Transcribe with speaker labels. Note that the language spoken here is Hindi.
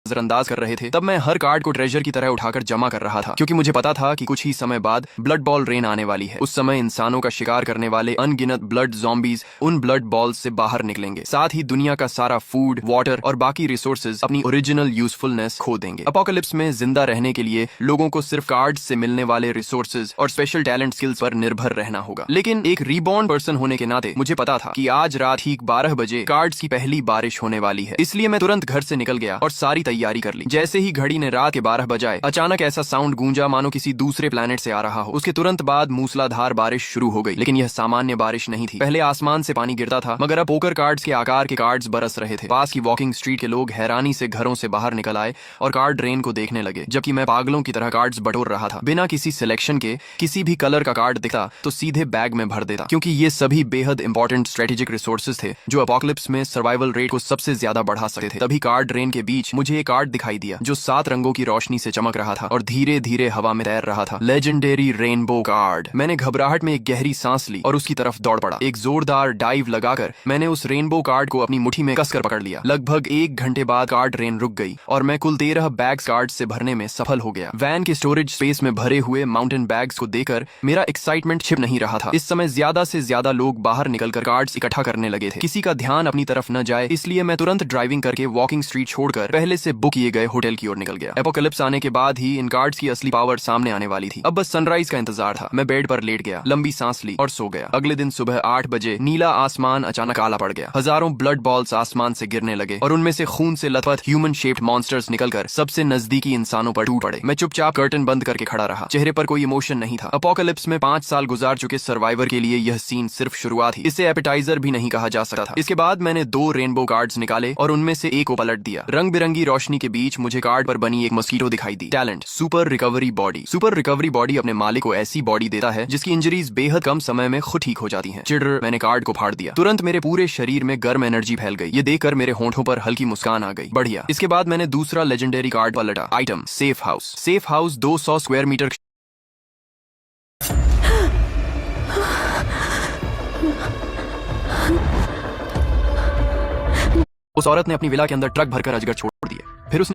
Speaker 1: नजरअंदाज कर रहे थे, तब मैं हर कार्ड को ट्रेजर की तरह उठाकर जमा कर रहा था, क्योंकि मुझे पता था कि कुछ ही समय बाद ब्लड बॉल रेन आने वाली है। उस समय इंसानों का शिकार करने वाले अनगिनत ब्लड ज़ॉम्बीज उन ब्लड बॉल्स से बाहर निकलेंगे। साथ ही दुनिया का सारा फूड, वाटर और बाकी रिसोर्सेज अपनी ओरिजिनल यूजफुलनेस खो देंगे। अपोकलिप्स में जिंदा रहने के लिए लोगों को सिर्फ कार्ड से मिलने वाले रिसोर्सेज और स्पेशल टैलेंट स्किल्स पर निर्भर रहना होगा। लेकिन एक रीबॉर्न पर्सन होने के नाते मुझे पता था कि आज रात ठीक 12 बजे कार्ड्स की पहली बारिश होने वाली है। इसलिए मैं तुरंत घर से निकल गया और सारी तैयारी कर ली। जैसे ही घड़ी ने रात के 12 बजाए, अचानक ऐसा साउंड गूंजा मानो किसी दूसरे प्लेनेट से आ रहा हो। उसके तुरंत बाद मूसलाधार बारिश शुरू हो गई, लेकिन यह सामान्य बारिश नहीं थी। पहले आसमान से पानी गिरता था, मगर अब पोकर कार्ड्स के आकार के कार्ड्स बरस रहे थे। पास की वॉकिंग स्ट्रीट के लोग हैरानी से घरों से बाहर निकल आए और कार्ड रेन को देखने लगे, जबकि मैं पागलों की तरह कार्ड्स बटोर रहा था। बिना किसी सिलेक्शन के किसी भी कलर का कार्ड दिखता तो सीधे बैग में भर देता, क्योंकि ये सभी बेहद इंपॉर्टेंट स्ट्रेटेजिक रिसोर्सेज थे जो अपोकलिप्स में सर्वाइवल रेट को सबसे ज्यादा बढ़ा सकते थे। तभी कार्ड रेन के बीच मुझे एक कार्ड दिखाई दिया जो 7 रंगों की रोशनी से चमक रहा था और धीरे धीरे हवा में तैर रहा था। Legendary rainbow card. मैंने घबराहट में एक गहरी सांस ली और उसकी तरफ दौड़ पड़ा। एक जोरदार डाइव लगाकर मैंने उस रेनबो कार्ड को अपनी मुट्ठी में कसकर पकड़ लिया। लगभग 1 घंटे बाद कार्ड रेन रुक गई और मैं कुल 13 बैग्स कार्ड से भरने में सफल हो गया। वैन के स्टोरेज स्पेस में भरे हुए माउंटेन बैग्स को देखकर मेरा एक्साइटमेंट छिप नहीं रहा था। इस समय ज्यादा से ज्यादा लोग बाहर निकलकर कार्ड्स इकट्ठा करने लगे थे। किसी का ध्यान अपनी तरफ न जाए, इसलिए मैं तुरंत ड्राइविंग करके वॉकिंग स्ट्रीट छोड़कर पहले से बुक किए गए होटल की ओर निकल गया। एपोकलिप्स आने के बाद ही इन कार्ड्स की असली पावर सामने आने वाली थी। अब बस सनराइज का इंतजार था। मैं बेड पर लेट गया, लंबी सांस ली और सो गया। अगले दिन सुबह 8 बजे नीला आसमान अचानक काला पड़ गया। हजारों ब्लड बॉल्स आसमान से गिरने लगे और उनमें से खून से लथपथ ह्यूमन शेप्ड मॉन्स्टर्स निकलकर सबसे नजदीकी इंसानों पर टूट पड़े। मैं चुपचाप कर्टन बंद करके खड़ा रहा। चेहरे पर कोई इमोशन नहीं था। अपोकलिप्स में 5 साल गुजार चुके सर्वाइवर के लिए यह सीन सिर्फ शुरुआत ही। इसे एपेटाइजर भी नहीं कहा जा सकता था। इसके बाद मैंने 2 रेनबो कार्ड्स निकाले और उनमें से एक को पलट दिया। रंग बिरंगी रोशनी के बीच मुझे कार्ड पर बनी एक मस्कीटो दिखाई दी। Talent super recovery body. Super recovery body अपने मालिक को ऐसी बॉडी देता है जिसकी इंजरीज बेहद कम समय में खुद ठीक हो जाती हैं। चिढ़, मैंने कार्ड को फाड़ दिया। तुरंत मेरे पूरे शरीर में गर्म एनर्जी फैल गई। ये देखकर मेरे होंठों पर हल्की मुस्कान आ गई। बढ़िया। इसके बाद मैंने दूसरा लेजेंडरी कार्ड पलटा। Item safe house. Safe house 200 square metre. उस औरत ने अपनी विला के अंदर ट्रक भरकर अजगर छोड़ दिए। फिर उसने